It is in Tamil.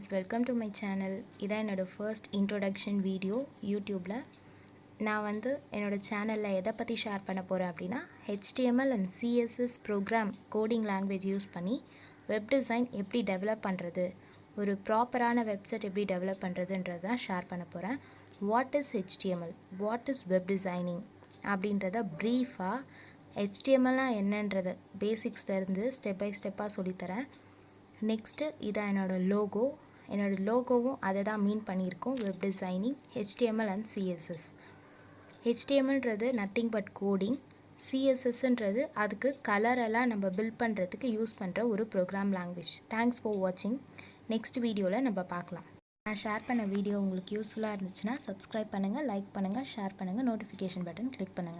friends, welcome to my channel. இதான் என்னோட first introduction video YouTubeல. நான் என்னோட சேனல்ல எதை பத்தி ஷேர் பண்ண போறேன் அப்படினா HTML and CSS program coding language use பண்ணி web design எப்படி டெவலப் பண்றது, ஒரு ப்ராப்பரான வெப்சைட் எப்படி டெவலப் பண்றதுன்றத தான் ஷேர் பண்ண போறேன். What is HTML? What is web designing? அப்படின்றத பிரீஃபா HTML என்னன்றத பேசிக்ஸ்ல இருந்து ஸ்டெப் பை ஸ்டெப்பா சொல்லி தரேன். நெக்ஸ்ட் இதான் என்னோட லோகோவும் அதை தான் மீன் பண்ணியிருக்கோம். Web designing, HTML and CSS. HTMLன்றது நத்திங் பட் கோடிங், CSSன்றது அதுக்கு கலரெல்லாம் நம்ம பில்ட் பண்ணுறதுக்கு யூஸ் பண்ணுற ஒரு ப்ரோக்ராம் லாங்குவேஜ். தேங்க்ஸ் ஃபார் வாட்சிங். நெக்ஸ்ட் வீடியோவில் நம்ம பார்க்கலாம். நான் ஷேர் பண்ண வீடியோ உங்களுக்கு யூஸ்ஃபுல்லாக இருந்துச்சுன்னா சப்ஸ்கிரைப் பண்ணுங்கள், லைக் பண்ணுங்கள், ஷேர் பண்ணுங்கள், நோட்டிஃபிகேஷன் பட்டன் கிளிக் பண்ணுங்கள்.